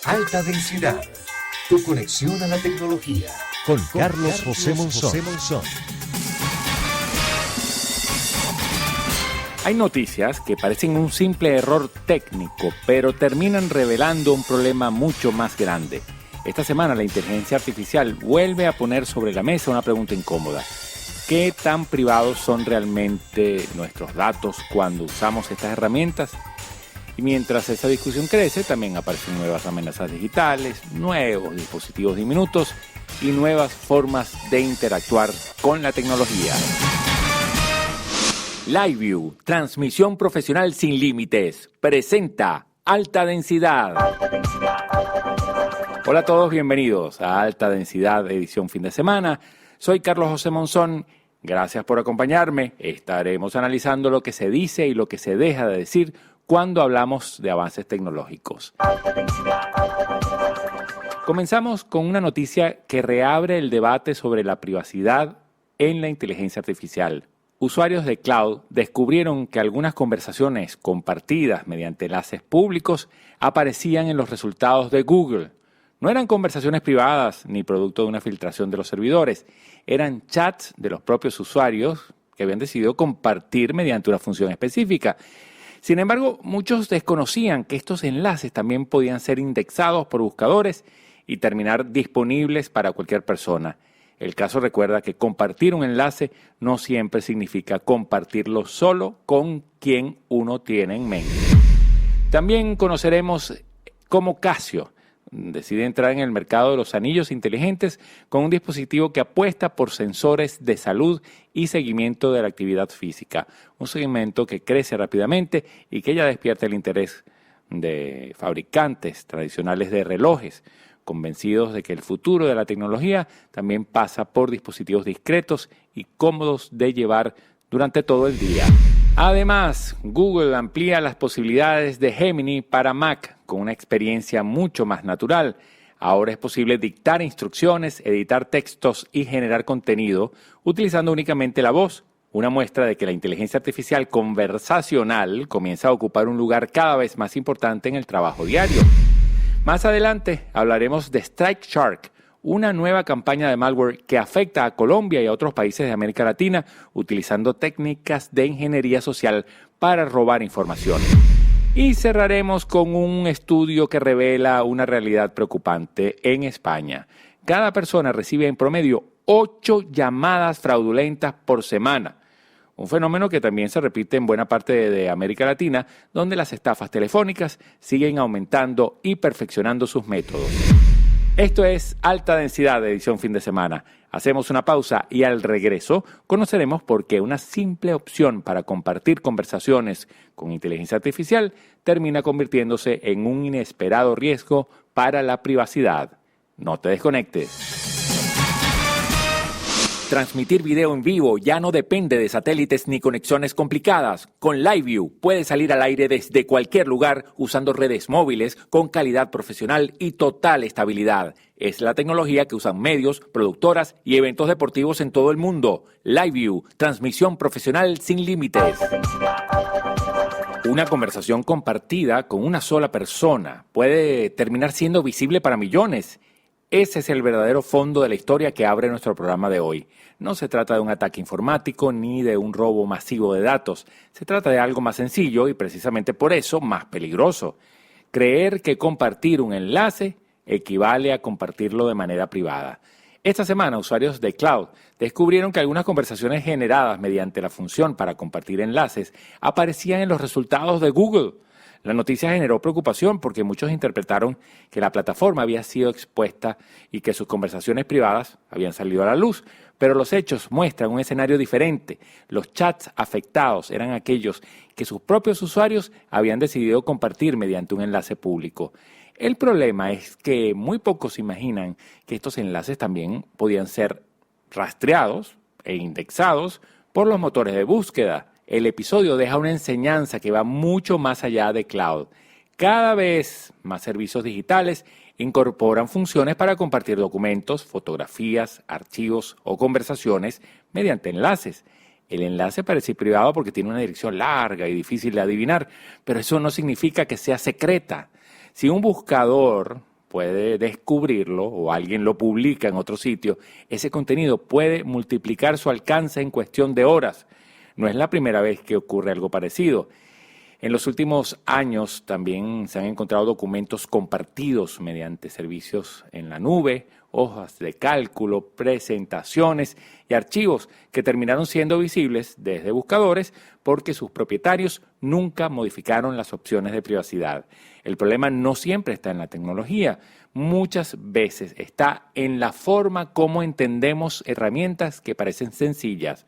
Alta densidad. Tu conexión a la tecnología. Con Carlos José Monzón. Hay noticias que parecen un simple error técnico, pero terminan revelando un problema mucho más grande. Esta semana la inteligencia artificial vuelve a poner sobre la mesa una pregunta incómoda. ¿Qué tan privados son realmente nuestros datos cuando usamos estas herramientas? Y mientras esa discusión crece, también aparecen nuevas amenazas digitales, nuevos dispositivos diminutos y nuevas formas de interactuar con la tecnología. LiveView, transmisión profesional sin límites, presenta Alta Densidad. Hola a todos, bienvenidos a Alta Densidad, edición fin de semana. Soy Carlos José Monzón, gracias por acompañarme. Estaremos analizando lo que se dice y lo que se deja de decir cuando hablamos de avances tecnológicos. Comenzamos con una noticia que reabre el debate sobre la privacidad en la inteligencia artificial. Usuarios de Cloud descubrieron que algunas conversaciones compartidas mediante enlaces públicos aparecían en los resultados de Google. No eran conversaciones privadas ni producto de una filtración de los servidores, eran chats de los propios usuarios que habían decidido compartir mediante una función específica. Sin embargo, muchos desconocían que estos enlaces también podían ser indexados por buscadores y terminar disponibles para cualquier persona. El caso recuerda que compartir un enlace no siempre significa compartirlo solo con quien uno tiene en mente. También conoceremos cómo Casio decide entrar en el mercado de los anillos inteligentes con un dispositivo que apuesta por sensores de salud y seguimiento de la actividad física. Un segmento que crece rápidamente y que ya despierta el interés de fabricantes tradicionales de relojes, convencidos de que el futuro de la tecnología también pasa por dispositivos discretos y cómodos de llevar durante todo el día. Además, Google amplía las posibilidades de Gemini para Mac con una experiencia mucho más natural. Ahora es posible dictar instrucciones, editar textos y generar contenido utilizando únicamente la voz. Una muestra de que la inteligencia artificial conversacional comienza a ocupar un lugar cada vez más importante en el trabajo diario. Más adelante hablaremos de Strike Shark, una nueva campaña de malware que afecta a Colombia y a otros países de América Latina utilizando técnicas de ingeniería social para robar información. Y cerraremos con un estudio que revela una realidad preocupante en España. Cada persona recibe en promedio 8 llamadas fraudulentas por semana. Un fenómeno que también se repite en buena parte de América Latina, donde las estafas telefónicas siguen aumentando y perfeccionando sus métodos. Esto es Alta Densidad, edición fin de semana. Hacemos una pausa y al regreso conoceremos por qué una simple opción para compartir conversaciones con inteligencia artificial termina convirtiéndose en un inesperado riesgo para la privacidad. No te desconectes. Transmitir video en vivo ya no depende de satélites ni conexiones complicadas. Con LiveView puedes salir al aire desde cualquier lugar usando redes móviles con calidad profesional y total estabilidad. Es la tecnología que usan medios, productoras y eventos deportivos en todo el mundo. LiveView, transmisión profesional sin límites. Una conversación compartida con una sola persona puede terminar siendo visible para millones. Ese es el verdadero fondo de la historia que abre nuestro programa de hoy. No se trata de un ataque informático ni de un robo masivo de datos. Se trata de algo más sencillo y precisamente por eso más peligroso. Creer que compartir un enlace equivale a compartirlo de manera privada. Esta semana, usuarios de Cloud descubrieron que algunas conversaciones generadas mediante la función para compartir enlaces aparecían en los resultados de Google. La noticia generó preocupación porque muchos interpretaron que la plataforma había sido expuesta y que sus conversaciones privadas habían salido a la luz, pero los hechos muestran un escenario diferente. Los chats afectados eran aquellos que sus propios usuarios habían decidido compartir mediante un enlace público. El problema es que muy pocos imaginan que estos enlaces también podían ser rastreados e indexados por los motores de búsqueda. El episodio deja una enseñanza que va mucho más allá de Cloud. Cada vez más servicios digitales incorporan funciones para compartir documentos, fotografías, archivos o conversaciones mediante enlaces. El enlace parece privado porque tiene una dirección larga y difícil de adivinar, pero eso no significa que sea secreta. Si un buscador puede descubrirlo o alguien lo publica en otro sitio, ese contenido puede multiplicar su alcance en cuestión de horas. No es la primera vez que ocurre algo parecido. En los últimos años también se han encontrado documentos compartidos mediante servicios en la nube, hojas de cálculo, presentaciones y archivos que terminaron siendo visibles desde buscadores porque sus propietarios nunca modificaron las opciones de privacidad. El problema no siempre está en la tecnología, muchas veces está en la forma como entendemos herramientas que parecen sencillas.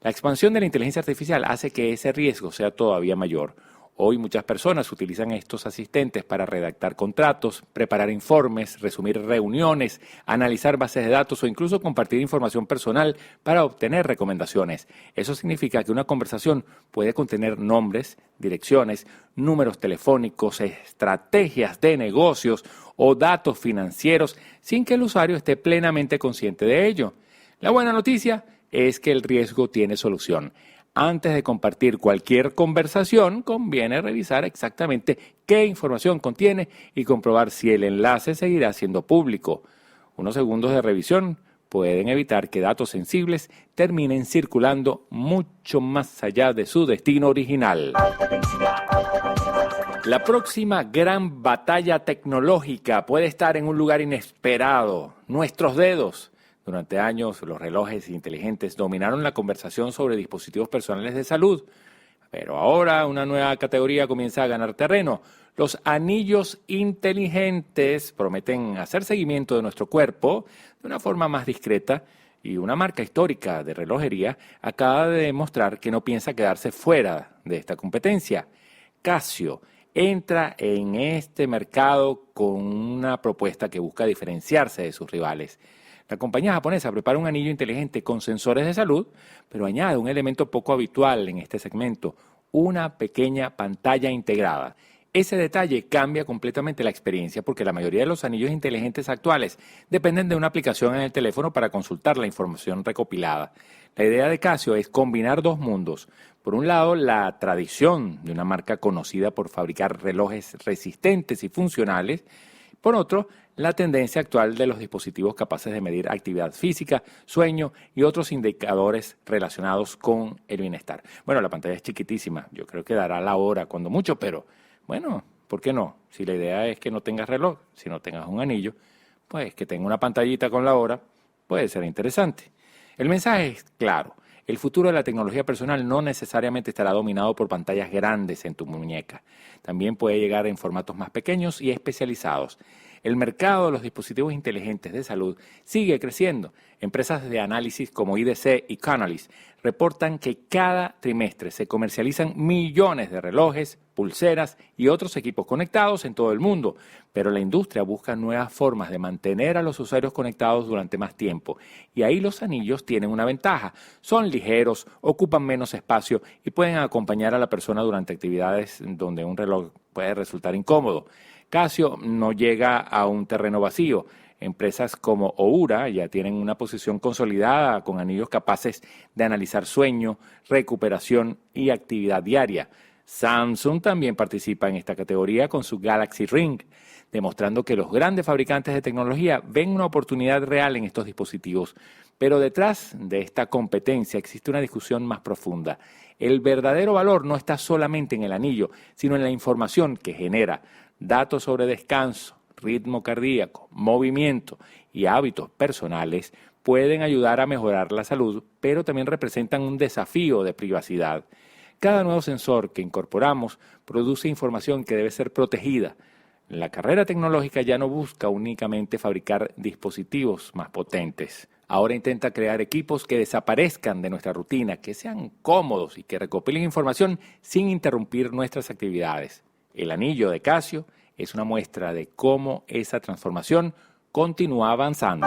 La expansión de la inteligencia artificial hace que ese riesgo sea todavía mayor. Hoy muchas personas utilizan estos asistentes para redactar contratos, preparar informes, resumir reuniones, analizar bases de datos o incluso compartir información personal para obtener recomendaciones. Eso significa que una conversación puede contener nombres, direcciones, números telefónicos, estrategias de negocios o datos financieros sin que el usuario esté plenamente consciente de ello. La buena noticia es que el riesgo tiene solución. Antes de compartir cualquier conversación, conviene revisar exactamente qué información contiene y comprobar si el enlace seguirá siendo público. Unos segundos de revisión pueden evitar que datos sensibles terminen circulando mucho más allá de su destino original. La próxima gran batalla tecnológica puede estar en un lugar inesperado, nuestros dedos. Durante años, los relojes inteligentes dominaron la conversación sobre dispositivos personales de salud, pero ahora una nueva categoría comienza a ganar terreno. Los anillos inteligentes prometen hacer seguimiento de nuestro cuerpo de una forma más discreta y una marca histórica de relojería acaba de demostrar que no piensa quedarse fuera de esta competencia. Casio entra en este mercado con una propuesta que busca diferenciarse de sus rivales. La compañía japonesa prepara un anillo inteligente con sensores de salud, pero añade un elemento poco habitual en este segmento, una pequeña pantalla integrada. Ese detalle cambia completamente la experiencia porque la mayoría de los anillos inteligentes actuales dependen de una aplicación en el teléfono para consultar la información recopilada. La idea de Casio es combinar dos mundos. Por un lado, la tradición de una marca conocida por fabricar relojes resistentes y funcionales. Por otro, la tendencia actual de los dispositivos capaces de medir actividad física, sueño y otros indicadores relacionados con el bienestar. Bueno, la pantalla es chiquitísima, yo creo que dará la hora cuando mucho, pero bueno, ¿por qué no? Si la idea es que no tengas reloj, si no tengas un anillo, pues que tenga una pantallita con la hora puede ser interesante. El mensaje es claro. El futuro de la tecnología personal no necesariamente estará dominado por pantallas grandes en tu muñeca. También puede llegar en formatos más pequeños y especializados. El mercado de los dispositivos inteligentes de salud sigue creciendo. Empresas de análisis como IDC y Canalys reportan que cada trimestre se comercializan millones de relojes, pulseras y otros equipos conectados en todo el mundo, pero la industria busca nuevas formas de mantener a los usuarios conectados durante más tiempo y ahí los anillos tienen una ventaja. Son ligeros, ocupan menos espacio y pueden acompañar a la persona durante actividades donde un reloj puede resultar incómodo. Casio no llega a un terreno vacío. Empresas como Oura ya tienen una posición consolidada con anillos capaces de analizar sueño, recuperación y actividad diaria. Samsung también participa en esta categoría con su Galaxy Ring, demostrando que los grandes fabricantes de tecnología ven una oportunidad real en estos dispositivos. Pero detrás de esta competencia existe una discusión más profunda. El verdadero valor no está solamente en el anillo, sino en la información que genera. Datos sobre descanso, ritmo cardíaco, movimiento y hábitos personales pueden ayudar a mejorar la salud, pero también representan un desafío de privacidad. Cada nuevo sensor que incorporamos produce información que debe ser protegida. La carrera tecnológica ya no busca únicamente fabricar dispositivos más potentes. Ahora intenta crear equipos que desaparezcan de nuestra rutina, que sean cómodos y que recopilen información sin interrumpir nuestras actividades. El anillo de Casio es una muestra de cómo esa transformación continúa avanzando.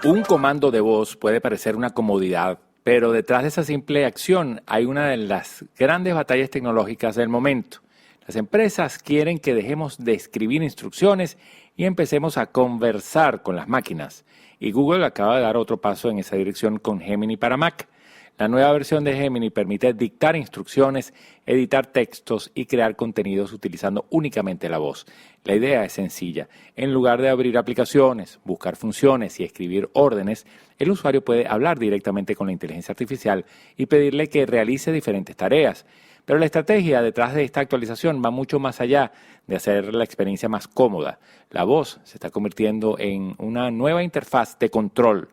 Un comando de voz puede parecer una comodidad, pero detrás de esa simple acción hay una de las grandes batallas tecnológicas del momento. Las empresas quieren que dejemos de escribir instrucciones y empecemos a conversar con las máquinas. Y Google acaba de dar otro paso en esa dirección con Gemini para Mac. La nueva versión de Gemini permite dictar instrucciones, editar textos y crear contenidos utilizando únicamente la voz. La idea es sencilla. En lugar de abrir aplicaciones, buscar funciones y escribir órdenes, el usuario puede hablar directamente con la inteligencia artificial y pedirle que realice diferentes tareas. Pero la estrategia detrás de esta actualización va mucho más allá de hacer la experiencia más cómoda. La voz se está convirtiendo en una nueva interfaz de control.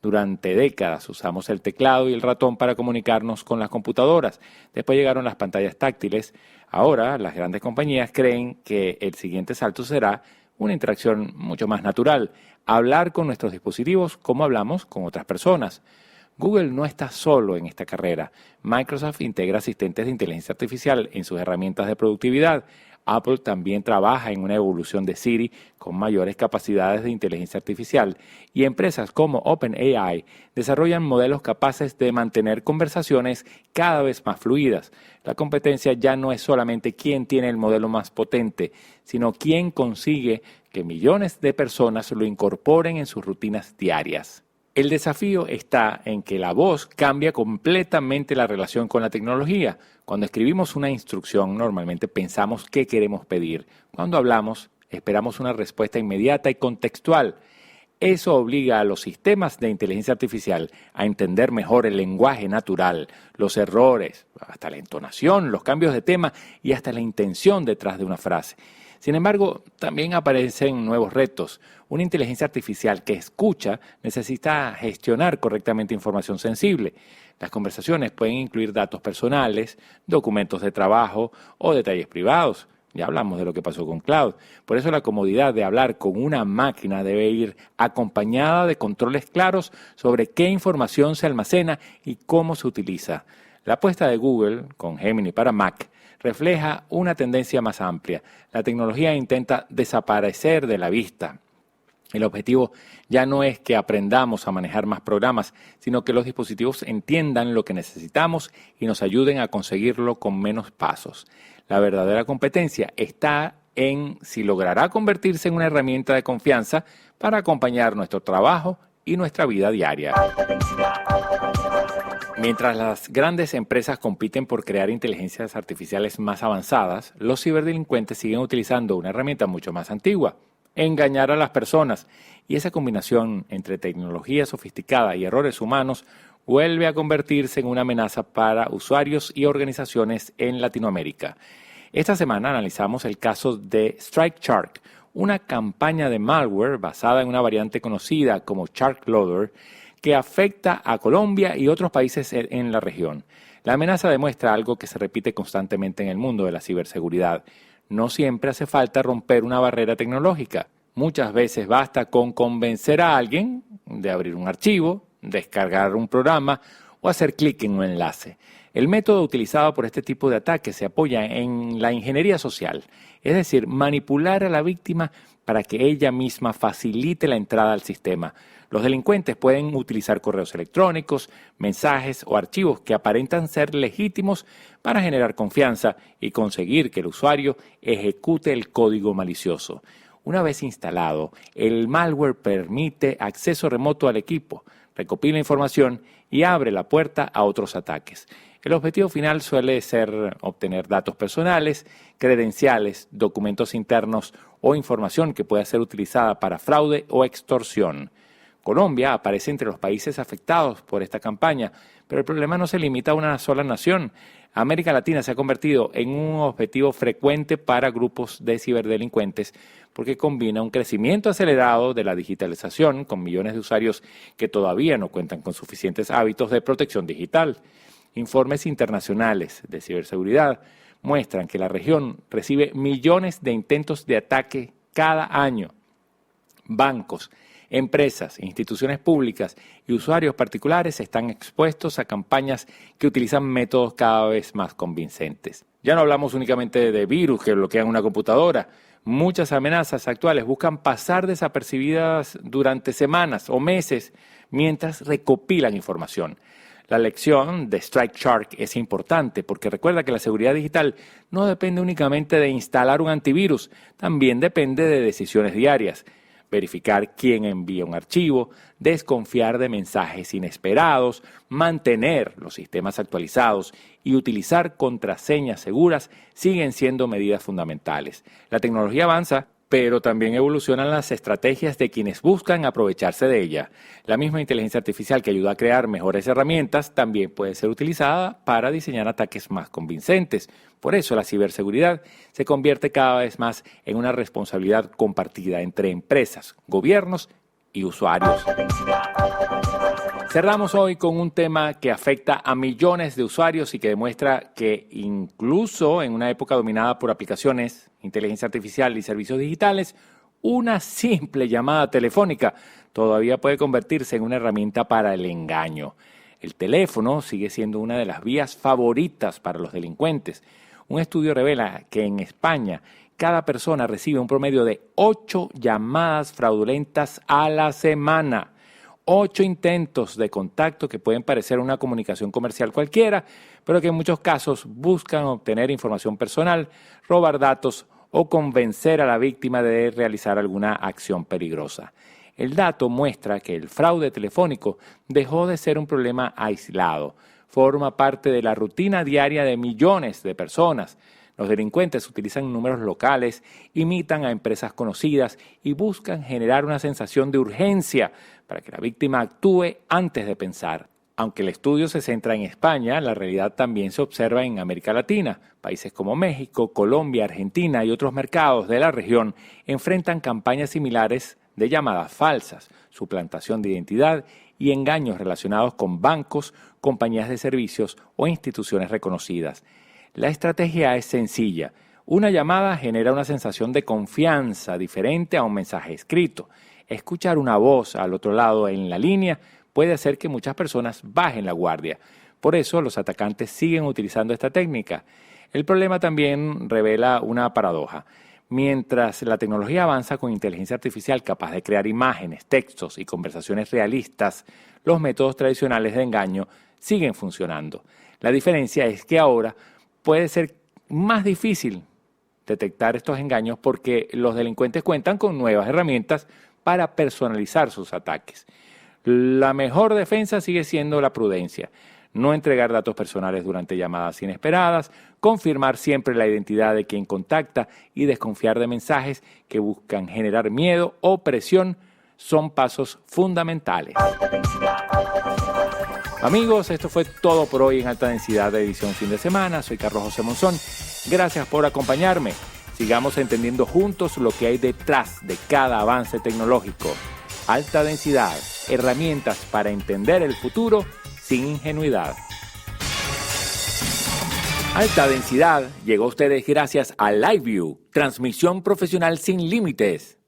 Durante décadas usamos el teclado y el ratón para comunicarnos con las computadoras. Después llegaron las pantallas táctiles. Ahora las grandes compañías creen que el siguiente salto será una interacción mucho más natural. Hablar con nuestros dispositivos como hablamos con otras personas. Google no está solo en esta carrera. Microsoft integra asistentes de inteligencia artificial en sus herramientas de productividad. Apple también trabaja en una evolución de Siri con mayores capacidades de inteligencia artificial y empresas como OpenAI desarrollan modelos capaces de mantener conversaciones cada vez más fluidas. La competencia ya no es solamente quién tiene el modelo más potente, sino quién consigue que millones de personas lo incorporen en sus rutinas diarias. El desafío está en que la voz cambia completamente la relación con la tecnología. Cuando escribimos una instrucción, normalmente pensamos qué queremos pedir. Cuando hablamos, esperamos una respuesta inmediata y contextual. Eso obliga a los sistemas de inteligencia artificial a entender mejor el lenguaje natural, los errores, hasta la entonación, los cambios de tema y hasta la intención detrás de una frase. Sin embargo, también aparecen nuevos retos. Una inteligencia artificial que escucha necesita gestionar correctamente información sensible. Las conversaciones pueden incluir datos personales, documentos de trabajo o detalles privados. Ya hablamos de lo que pasó con Cloud. Por eso la comodidad de hablar con una máquina debe ir acompañada de controles claros sobre qué información se almacena y cómo se utiliza. La apuesta de Google con Gemini para Mac refleja una tendencia más amplia. La tecnología intenta desaparecer de la vista. El objetivo ya no es que aprendamos a manejar más programas, sino que los dispositivos entiendan lo que necesitamos y nos ayuden a conseguirlo con menos pasos. La verdadera competencia está en si logrará convertirse en una herramienta de confianza para acompañar nuestro trabajo y nuestra vida diaria. Mientras las grandes empresas compiten por crear inteligencias artificiales más avanzadas, los ciberdelincuentes siguen utilizando una herramienta mucho más antigua: engañar a las personas. Y esa combinación entre tecnología sofisticada y errores humanos vuelve a convertirse en una amenaza para usuarios y organizaciones en Latinoamérica. Esta semana analizamos el caso de StrikeShark, una campaña de malware basada en una variante conocida como SharkLoader que afecta a Colombia y otros países en la región. La amenaza demuestra algo que se repite constantemente en el mundo de la ciberseguridad. No siempre hace falta romper una barrera tecnológica. Muchas veces basta con convencer a alguien de abrir un archivo, descargar un programa o hacer clic en un enlace. El método utilizado por este tipo de ataques se apoya en la ingeniería social, es decir, manipular a la víctima para que ella misma facilite la entrada al sistema. Los delincuentes pueden utilizar correos electrónicos, mensajes o archivos que aparentan ser legítimos para generar confianza y conseguir que el usuario ejecute el código malicioso. Una vez instalado, el malware permite acceso remoto al equipo, recopila información y abre la puerta a otros ataques. El objetivo final suele ser obtener datos personales, credenciales, documentos internos o información que pueda ser utilizada para fraude o extorsión. Colombia aparece entre los países afectados por esta campaña, pero el problema no se limita a una sola nación. América Latina se ha convertido en un objetivo frecuente para grupos de ciberdelincuentes porque combina un crecimiento acelerado de la digitalización con millones de usuarios que todavía no cuentan con suficientes hábitos de protección digital. Informes internacionales de ciberseguridad muestran que la región recibe millones de intentos de ataque cada año. Bancos, empresas, instituciones públicas y usuarios particulares están expuestos a campañas que utilizan métodos cada vez más convincentes. Ya no hablamos únicamente de virus que bloquean una computadora. Muchas amenazas actuales buscan pasar desapercibidas durante semanas o meses mientras recopilan información. La lección de StrikeShark es importante porque recuerda que la seguridad digital no depende únicamente de instalar un antivirus, también depende de decisiones diarias. verificar quién envía un archivo, desconfiar de mensajes inesperados, mantener los sistemas actualizados y utilizar contraseñas seguras siguen siendo medidas fundamentales. La tecnología avanza, pero también evolucionan las estrategias de quienes buscan aprovecharse de ella. La misma inteligencia artificial que ayuda a crear mejores herramientas también puede ser utilizada para diseñar ataques más convincentes. Por eso la ciberseguridad se convierte cada vez más en una responsabilidad compartida entre empresas, gobiernos y usuarios. Cerramos hoy con un tema que afecta a millones de usuarios y que demuestra que incluso en una época dominada por aplicaciones, inteligencia artificial y servicios digitales, una simple llamada telefónica todavía puede convertirse en una herramienta para el engaño. El teléfono sigue siendo una de las vías favoritas para los delincuentes. Un estudio revela que en España cada persona recibe un promedio de 8 llamadas fraudulentas a la semana. 8 intentos de contacto que pueden parecer una comunicación comercial cualquiera, pero que en muchos casos buscan obtener información personal, robar datos o convencer a la víctima de realizar alguna acción peligrosa. El dato muestra que el fraude telefónico dejó de ser un problema aislado. Forma parte de la rutina diaria de millones de personas. Los delincuentes utilizan números locales, imitan a empresas conocidas y buscan generar una sensación de urgencia para que la víctima actúe antes de pensar. Aunque el estudio se centra en España, la realidad también se observa en América Latina. Países como México, Colombia, Argentina y otros mercados de la región enfrentan campañas similares de llamadas falsas, suplantación de identidad y engaños relacionados con bancos, compañías de servicios o instituciones reconocidas. La estrategia es sencilla. Una llamada genera una sensación de confianza diferente a un mensaje escrito. Escuchar una voz al otro lado en la línea puede hacer que muchas personas bajen la guardia. Por eso los atacantes siguen utilizando esta técnica. El problema también revela una paradoja. Mientras la tecnología avanza con inteligencia artificial capaz de crear imágenes, textos y conversaciones realistas, los métodos tradicionales de engaño siguen funcionando. La diferencia es que ahora puede ser más difícil detectar estos engaños porque los delincuentes cuentan con nuevas herramientas para personalizar sus ataques. La mejor defensa sigue siendo la prudencia. No entregar datos personales durante llamadas inesperadas, confirmar siempre la identidad de quien contacta y desconfiar de mensajes que buscan generar miedo o presión son pasos fundamentales. Amigos, esto fue todo por hoy en Alta Densidad de edición fin de semana. Soy Carlos José Monzón. Gracias por acompañarme. Sigamos entendiendo juntos lo que hay detrás de cada avance tecnológico. Alta Densidad, herramientas para entender el futuro sin ingenuidad. Alta Densidad llegó a ustedes gracias a LiveView, transmisión profesional sin límites.